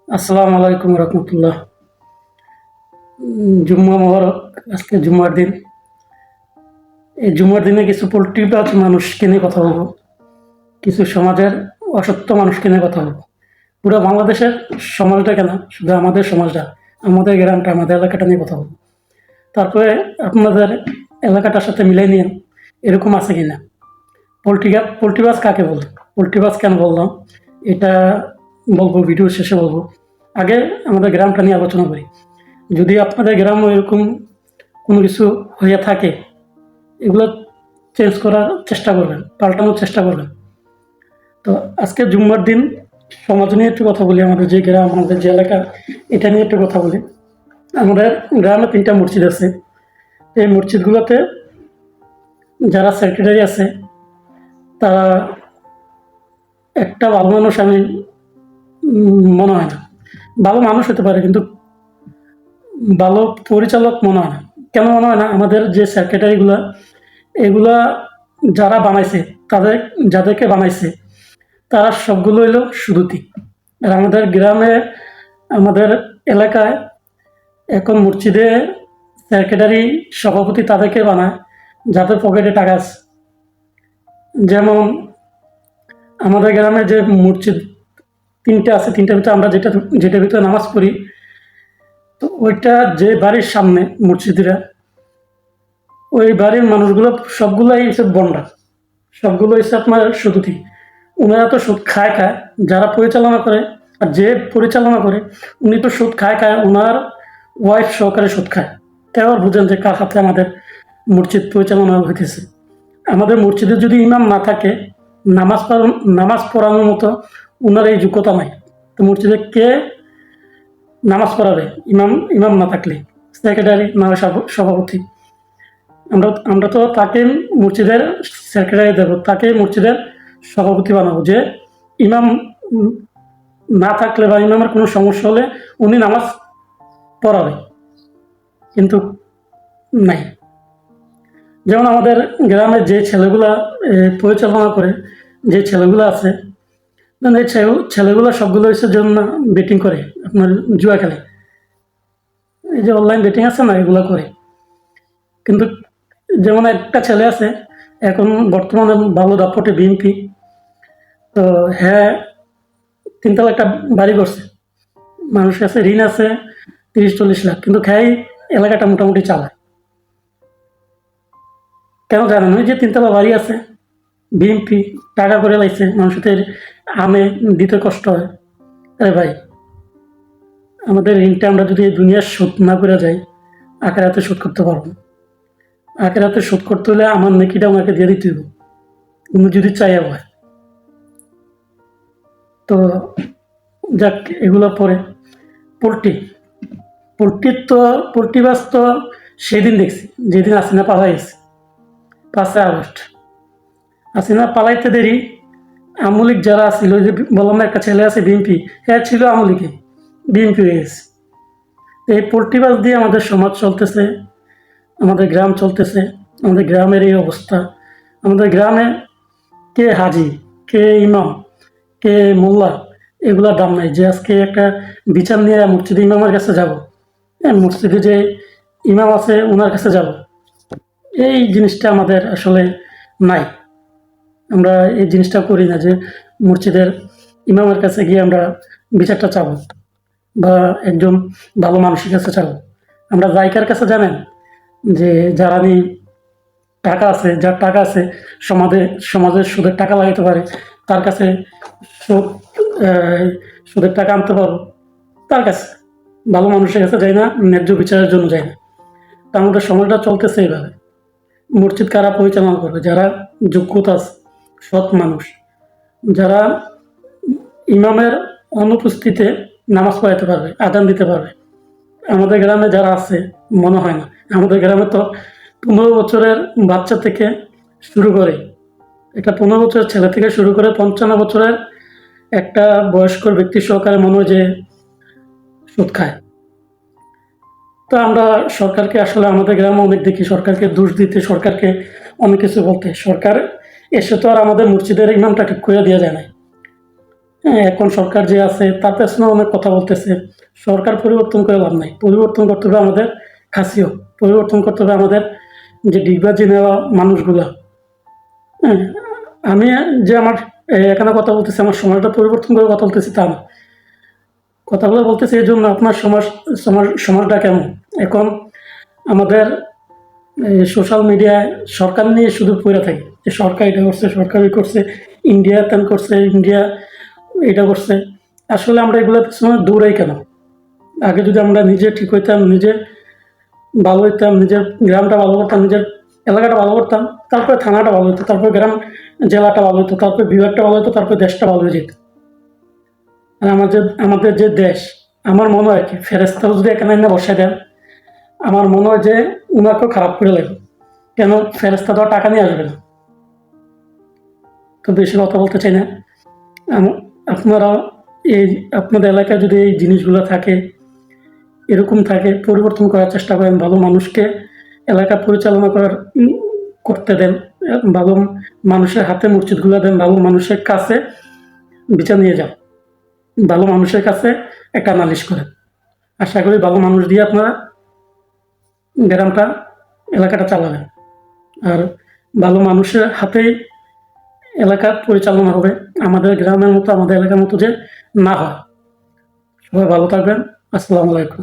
আসসালামু আলাইকুম রহমতুল্লাহ। জুম্মা মোবারক। আজকে জুম্মার দিন। এই জুম্মার দিনে কিছু পোল্ট্রিবাজ মানুষকে নিয়ে কথা বলবো, কিছু সমাজের অসত্য মানুষকে নিয়ে কথা বলবো। পুরো বাংলাদেশের সমাজটা কেন, শুধু আমাদের সমাজটা, আমাদের গ্রামটা, আমাদের এলাকাটা নিয়ে কথা বলবো। তারপরে আপনাদের এলাকাটার সাথে মিলাই নিন এরকম আছে কিনা। পোল্ট্রিবাজ কাকে বলে, পোল্ট্রিবাজ কেন বললাম, এটা বলবো ভিডিও শেষে বলবো। আগে আমাদের গ্রামটা নিয়ে আলোচনা করি। যদি আপনাদের গ্রামও এরকম কোনো কিছু হয়ে থাকে, এগুলো চেঞ্জ করার চেষ্টা করবেন, পাল্টানোর চেষ্টা করবেন। তো আজকে জুম্মার দিন সমাজ নিয়ে একটু কথা বলি। আমাদের যে গ্রাম, আমাদের যে এলাকা, এটা নিয়ে একটু কথা বলি। আমাদের গ্রামে 3টা মসজিদ আছে। এই মসজিদগুলোতে যারা সেক্রেটারি আছে তারা একটা ভালো মানুষ আমি মনে হয় না। ভালো মানুষ হতে পারে কিন্তু ভালো পরিচালক মনে হয় না। কেন মনে হয় না? আমাদের যে সেক্রেটারিগুলা, এগুলা যারা বানাইছে, যাদেরকে বানাইছে তারা সবগুলো হইলো সুদূতি। আর আমাদের গ্রামে, আমাদের এলাকায় এখন মসজিদে সেক্রেটারি, সভাপতি তাদেরকে বানায় যাদের পকেটে টাকা আছে। যেমন আমাদের গ্রামে যে মসজিদ 3টা আছে, 3টার ভিতরে আমরা যেটার ভিতরে নামাজ পড়ি, তো ওইটা যে বাড়ির সামনে মসজিদরা, ওই বাড়ির মানুষগুলো সবগুলাই হচ্ছে বন্ডা, সবগুলো হচ্ছে আপনার সুদূতি। ওনারা তো সুদ খায় খায়, যারা পরিচালনা করে, আর যে পরিচালনা করে উনি তো সুদ খায় খায়, ওনার ওয়াইফ সহকারে সুদ খায়। তাই আবার বুঝেন যে কার হাতে আমাদের মসজিদ পরিচালনা হইতেছে। আমাদের মসজিদে যদি ইমাম না থাকে, নামাজ পড়ানোর মতো ওনার এই যোগ্যতা নাই, তো মসজিদে কে নামাজ পড়াবে? ইমাম না থাকলে সেক্রেটারি না হয় সভাপতি। আমরা তো তাকে মসজিদের সেক্রেটারি দেবো, তাকে মসজিদের সভাপতি বানাবো, যে ইমাম না থাকলে বা ইমামের কোনো সমস্যা হলে উনি নামাজ পড়াবে। কিন্তু নাই। যেমন আমাদের গ্রামের যে ছেলেগুলা পরিচালনা করে, যে ছেলেগুলো আছে, মানে এই ছেলেগুলো সবগুলো হচ্ছে জন্য বেটিং করে, আপনার জুয়া খেলে। এই যে অনলাইন বেটিং আছে না, এগুলো করে। কিন্তু যেমন একটা ছেলে আছে এখন বর্তমানে ভালো দাপটে বিএনপি, তো হ্যাঁ 3 তলা একটা বাড়ি করছে, মানুষের কাছে ঋণ আছে 30-40 লাখ, কিন্তু খাই এলাকাটা মোটামুটি চালায়। কেন জানেন? ওই যে 3 তলা বাড়ি আছে, বিএনপি টাকা করে লাইছে, মানুষের আনে দিতে কষ্ট হয়। আরে ভাই, আমাদের ঋণটা আমরা যদি দুনিয়ার শোধ না করে যাই, আখেরাতে শোধ করতে পারবো না। আখেরাতে শোধ করতে হলে আমার নেকিটা ওনাকে দিয়ে দিতে হবে, উনি যদি চাই হয়। তো যাক, এগুলো পরে। পোলট্রি পোলট্রিবাজ তো সেদিন দেখছি যেদিন হাসিনা পালাইছে, 5ই আগস্ট। হাসিনা পালাইতে দেরি, আমলিক যারা ছিল, যে বললাম না একটা ছেলে আছে বিএনপি, হ্যাঁ ছিল আমলিকে, বিএনপি হয়ে গেছে। এই পোলট্রিবাজ দিয়ে আমাদের সমাজ চলতেছে, আমাদের গ্রাম চলতেছে। আমাদের গ্রামের এই অবস্থা। আমাদের গ্রামে কে হাজি, কে ইমাম, কে মোল্লা, এগুলার দাম নাই। যে আজকে একটা বিচার নিয়ে মসজিদে ইমামের কাছে যাব, মসজিদে যে ইমাম আছে ওনার কাছে যাব, এই জিনিসটা আমাদের আসলে নাই। আমরা এই জিনিসটা করি না, যে মসজিদের ইমামের কাছে গিয়ে আমরা বিচারটা চাবো বা একজন ভালো মানুষের কাছে চাবো। আমরা জায়গার কাছে, জানেন, যে যারা টাকা আছে, যার টাকা আছে, সমাজের সুদের টাকা লাগাইতে পারে, তার কাছে সুদ সুদের টাকা আনতে পারবো, তার কাছে। ভালো মানুষের কাছে যাই না, ন্যায্য বিচারের জন্য যাই না। তা আমাদের সমাজটা চলতেছে এইভাবে। মসজিদ কারা পরিচালনা করবে? যারা যোগ্যতা আছে, সৎ মানুষ, যারা ইমামের অনুপস্থিতিতে নামাজ পড়াইতে পারবে, আজান দিতে পারবে। আমাদের গ্রামে যারা আছে মনে হয় না। আমাদের গ্রামে তো 15 বছরের বাচ্চা থেকে শুরু করে, একটা 15 বছরের ছেলে থেকে শুরু করে 55 বছরের একটা বয়স্ক ব্যক্তি সহকারে মনে হয় যে সুদ খায়। তো আমরা সরকারকে, আসলে আমাদের গ্রামে অনেক দেখি সরকারকে দোষ দিতে, সরকারকে অনেক কিছু বলতে। সরকার এসে তো আর আমাদের মসজিদের ইমামটা ঠিক করে দেওয়া যায় না। হ্যাঁ, এখন সরকার যে আছে তার পেছনে অনেক কথা বলতেছে। সরকার পরিবর্তন করে লাভ নাই, পরিবর্তন করতে হবে আমাদের খাসিও, পরিবর্তন করতে হবে আমাদের যে ডিগবাজি নেওয়া মানুষগুলা। হ্যাঁ, আমি যে আমার এখানে কথা বলতেছি, আমার সমাজটা পরিবর্তন করে কথা বলতেছি তা না। কথাগুলো বলতেছি এই জন্য, আপনার সমাজটা কেমন এখন আমাদের সোশ্যাল মিডিয়ায় সরকার নিয়ে শুধু পড়ে থাকে, যে সরকার এটা করছে, সরকার ওই করছে, ইন্ডিয়া তেন করছে, ইন্ডিয়া এটা করছে। আসলে আমরা এগুলোর পিছনে দৌড়াই কেন? আগে যদি আমরা নিজে ঠিক হইতাম, নিজে ভালো হইতাম, নিজের গ্রামটা ভালো করতাম, নিজের এলাকাটা ভালো করতাম, তারপরে থানাটা ভালো হতো, তারপর গ্রাম জেলাটা ভালো হতো, তারপর বিভাগটা ভালো হতো, তারপর দেশটা ভালো হয়ে যেত। আর আমাদের যে দেশ, আমার মনে হয় কি ফেরেস্তারা যদি এখানে এনে বসে দেন, আমার মনে হয় যে উনাকেও খারাপ করে লাগবে। কেন? ফেরেস্তা তো আর টাকা নিয়ে আসবে না। তো বেশি কথা বলতে চাই না। আপনারা এই আপনাদের এলাকায় যদি এই জিনিসগুলো থাকে, এরকম থাকে, পরিবর্তন করার চেষ্টা করেন, ভালো মানুষকে এলাকা পরিচালনা করতে দেন, ভালো মানুষের হাতে মসজিদগুলো দেন, ভালো মানুষের কাছে বিচার নিয়ে যান, ভালো মানুষের কাছে একটা নালিশ করেন। আশা করি ভালো মানুষ দিয়ে আপনারা গ্রামটা এলাকাটা চালাবেন। আর ভালো মানুষের হাতেই এলাকা পরিচালনা হবে, আমাদের গ্রামের মতো, আমাদের এলাকার মতো যে না হয়। সবাই ভালো থাকবেন। আসসালামু আলাইকুম।